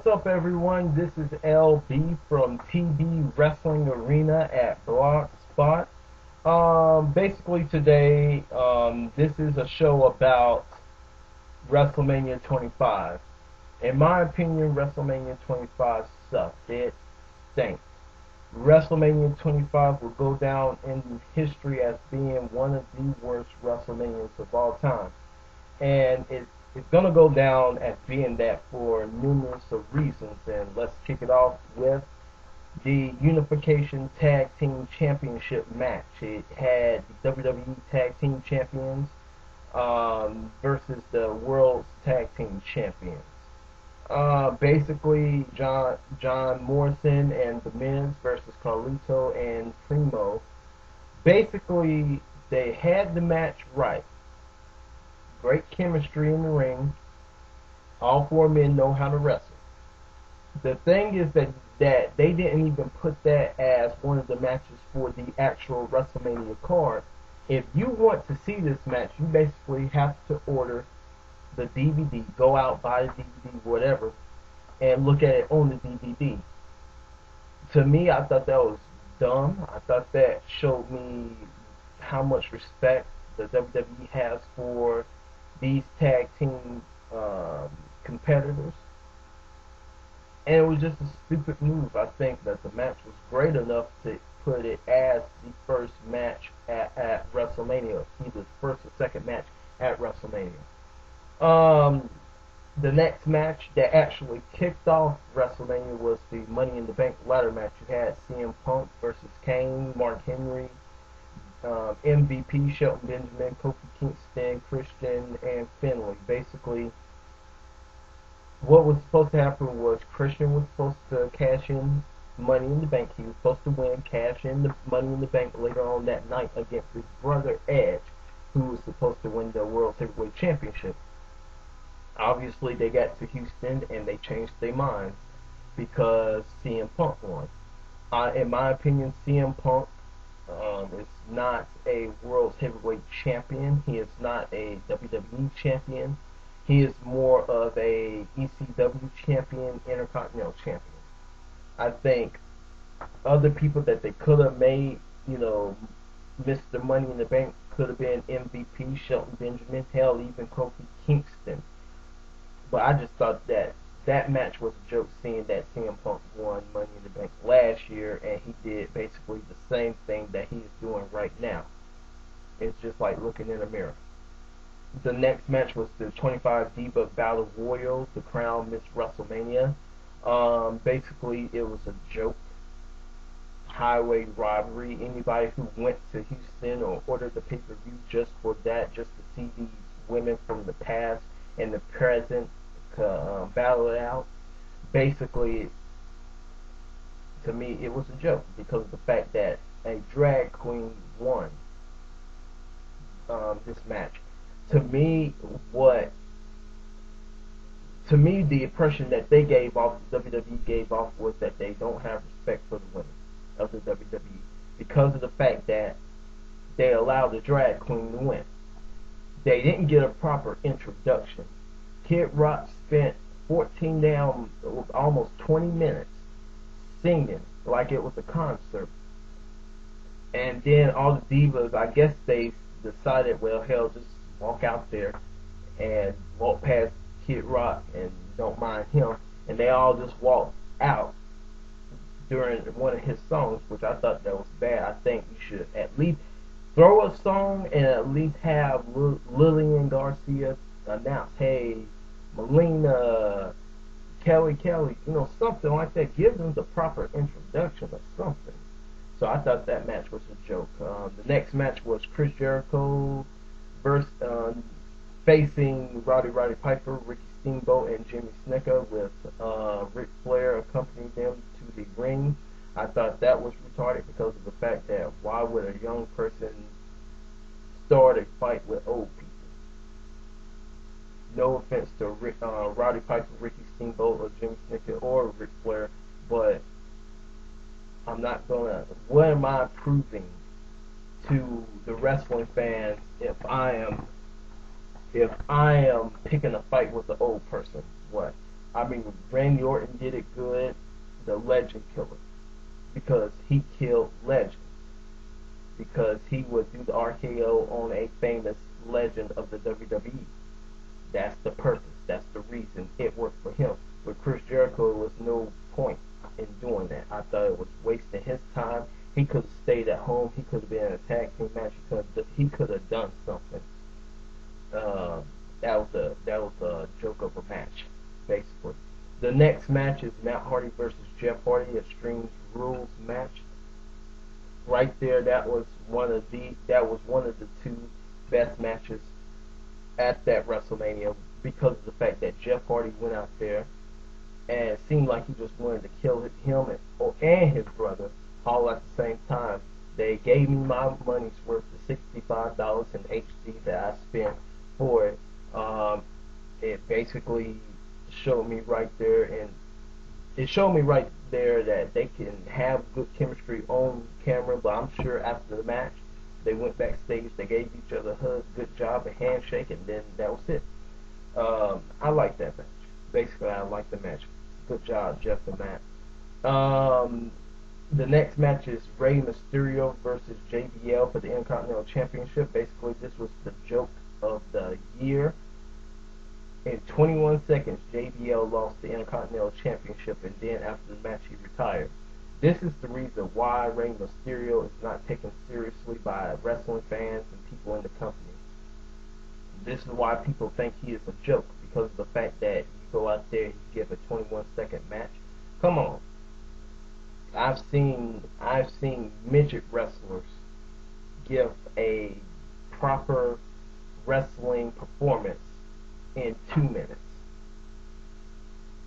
What's up, everyone? This is LB from TV Wrestling Arena at Blogspot. Basically today, this is a show about WrestleMania 25. In my opinion, WrestleMania 25 sucked. It stinks. WrestleMania 25 will go down in history as being one of the worst WrestleManias of all time. And it's going to go down as being that for numerous of reasons. And let's kick it off with the Unification Tag Team Championship match. It had the WWE Tag Team Champions versus the World's Tag Team Champions. Basically, John Morrison and The Miz versus Carlito and Primo. Basically, they had the match right. Great chemistry in the ring. All four men know how to wrestle. The thing is that they didn't even put that as one of the matches for the actual WrestleMania card. If you want to see this match, you basically have to order the DVD, go out, buy the DVD, whatever, and look at it on the DVD. To me, I thought that was dumb. I thought that showed me how much respect the WWE has for these tag team competitors. And it was just a stupid move. I think that the match was great enough to put it as the first match at WrestleMania, either the first or second match at WrestleMania. The next match that actually kicked off WrestleMania was the Money in the Bank ladder match. You had CM Punk versus Kane, Mark Henry, MVP, Shelton Benjamin, Kofi Kingston, Christian, and Finlay. Basically, what was supposed to happen was Christian was supposed to cash in Money in the Bank. He was supposed to win, cash in the Money in the Bank later on that night against his brother Edge, who was supposed to win the World Heavyweight Championship. Obviously, they got to Houston and they changed their minds because CM Punk won. In my opinion, CM Punk is not a World Heavyweight Champion. He is not a WWE Champion. He is more of a ECW Champion, Intercontinental Champion. I think other people that they could have made, Mr. Money in the Bank could have been MVP, Shelton Benjamin, hell, even Kofi Kingston. But I just thought that match was a joke, seeing that CM Punk won Money in the Bank last year, and he did basically the same thing that he's doing right now. It's just like looking in a mirror. The next match was the 25 Diva Battle Royal, the Crown Miss WrestleMania. Basically, it was a joke. Highway robbery. Anybody who went to Houston or ordered the pay-per-view just for that, just to see these women from the past and the present battle it out. Basically, to me, it was a joke because of the fact that a drag queen won this match. To me, the impression that they gave off, the WWE gave off, was that they don't have respect for the women of the WWE because of the fact that they allowed the drag queen to win. They didn't get a proper introduction. Kid Rock spent 14 down, almost 20 minutes singing like it was a concert. And then all the divas, I guess they decided, well, hell, just walk out there and walk past Kid Rock and don't mind him. And they all just walked out during one of his songs, which I thought that was bad. I think you should at least throw a song and at least have Lillian Garcia announce, hey, Melina, Kelly, something like that. Give them the proper introduction or something. So I thought that match was a joke. The next match was Chris Jericho versus facing Roddy Piper, Ricky Steamboat, and Jimmy Snuka, with Ric Flair accompanying them to the ring. I thought that was retarded because of the fact that why would a young person start a fight with old people? No offense to Roddy Piper, Ricky Steamboat, or Jimmy Snuka, or Ric Flair, but I'm not gonna. What am I proving to the wrestling fans if I am picking a fight with the old person? What? I mean, Randy Orton did it good. The Legend Killer, because he killed Legend, because he would do the RKO on a famous legend of the WWE. That's the purpose. That's the reason it worked for him. With Chris Jericho, there was no point in doing that. I thought it was wasting his time. He could have stayed at home. He could have been in a tag team match. He could have done something. That was a joke of a match, basically. The next match is Matt Hardy versus Jeff Hardy, Extreme Rules match. Right there, that was one of the two best matches at that WrestleMania, because of the fact that Jeff Hardy went out there and it seemed like he just wanted to kill him and his brother all at the same time. They gave me my money's worth, the $65 in HD that I spent for it. It basically showed me right there, and it showed me right there that they can have good chemistry on camera, but I'm sure after the match, they went backstage, they gave each other a hug, good job, a handshake, and then that was it. I like that match. Basically, I like the match. Good job, Jeff and Matt. The next match is Rey Mysterio versus JBL for the Intercontinental Championship. Basically, this was the joke of the year. In 21 seconds, JBL lost the Intercontinental Championship, and then after the match, he retired. This is the reason why Rey Mysterio is not taken seriously by wrestling fans and people in the company. This is why people think he is a joke, because of the fact that you go out there and you give a 21-second match. Come on. I've seen midget wrestlers give a proper wrestling performance in 2 minutes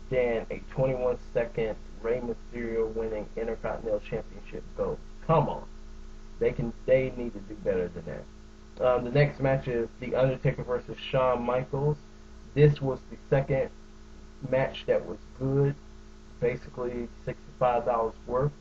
than a 21-second Rey Mysterio winning Intercontinental Championship goes. Come on. They need to do better than that. The next match is The Undertaker versus Shawn Michaels. This was the second match that was good. Basically $65 worth.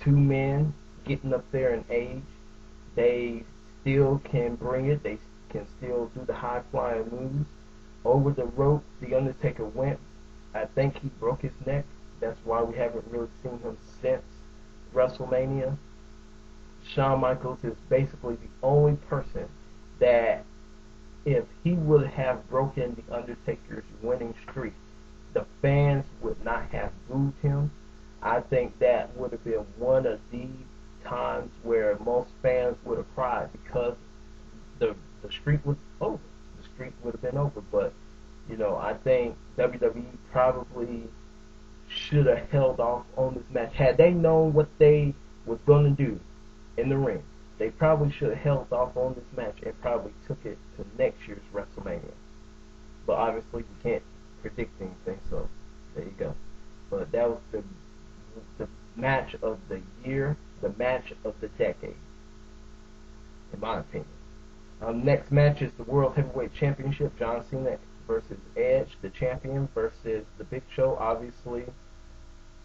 Two men getting up there in age. They still can bring it. They can still do the high flying moves. Over the rope, The Undertaker went. I think he broke his neck. That's why we haven't really seen him since WrestleMania. Shawn Michaels is basically the only person that, if he would have broken The Undertaker's winning streak, the fans would not have booed him. I think that would have been one of the times where most fans would have cried, because the streak was over. The streak would have been over. But, you know, I think WWE probably should have held off on this match. Had they known what they was going to do in the ring, they probably should have held off on this match and probably took it to next year's WrestleMania. But obviously we can't predict anything, so there you go. But that was the match of the year, the match of the decade, in my opinion. Next match is the World Heavyweight Championship. John Cena versus Edge, the champion, versus the Big Show. Obviously,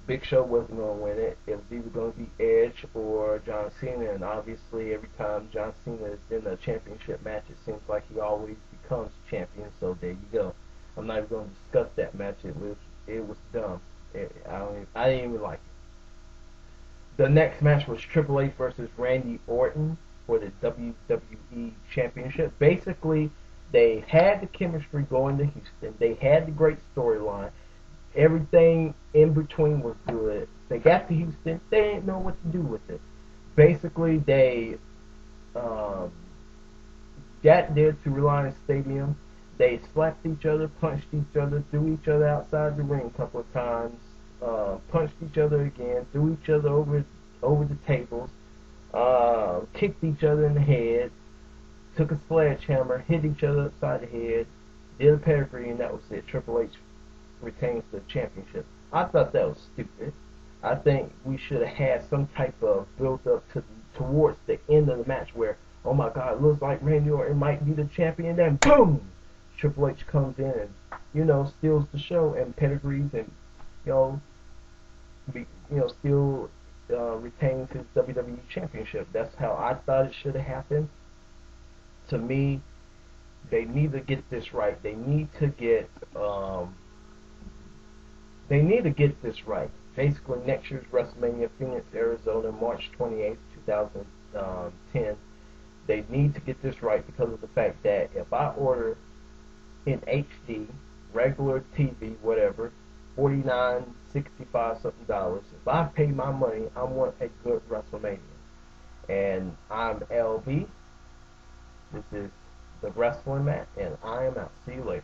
Big Show wasn't going to win it. It was either going to be Edge or John Cena, and obviously every time John Cena is in a championship match, it seems like he always becomes champion, so there you go. I'm not even going to discuss that match. It was dumb. I didn't even like it. The next match was Triple H versus Randy Orton for the WWE Championship. Basically, they had the chemistry going to Houston. They had the great storyline. Everything in between was good. They got to Houston. They didn't know what to do with it. Basically, they got there to Reliance Stadium. They slapped each other, punched each other, threw each other outside the ring a couple of times, punched each other again, threw each other over the tables, kicked each other in the head, took a sledgehammer, hit each other upside the head, did a pedigree, and that was it. Triple H retains the championship. I thought that was stupid. I think we should have had some type of build-up towards the end of the match where, oh my God, it looks like Randy Orton might be the champion, then boom! Triple H comes in and, you know, steals the show and pedigrees and, still retains his WWE Championship. That's how I thought it should have happened. To me, they need to get this right. They need to get They need to get this right. Basically, next year's WrestleMania, Phoenix, Arizona, March 28th, 2010. They need to get this right because of the fact that if I order in HD, regular TV, whatever, 49, 65 something dollars, if I pay my money, I want a good WrestleMania. And I'm LB. This is the Wrestling Mat, and I am out. See you later.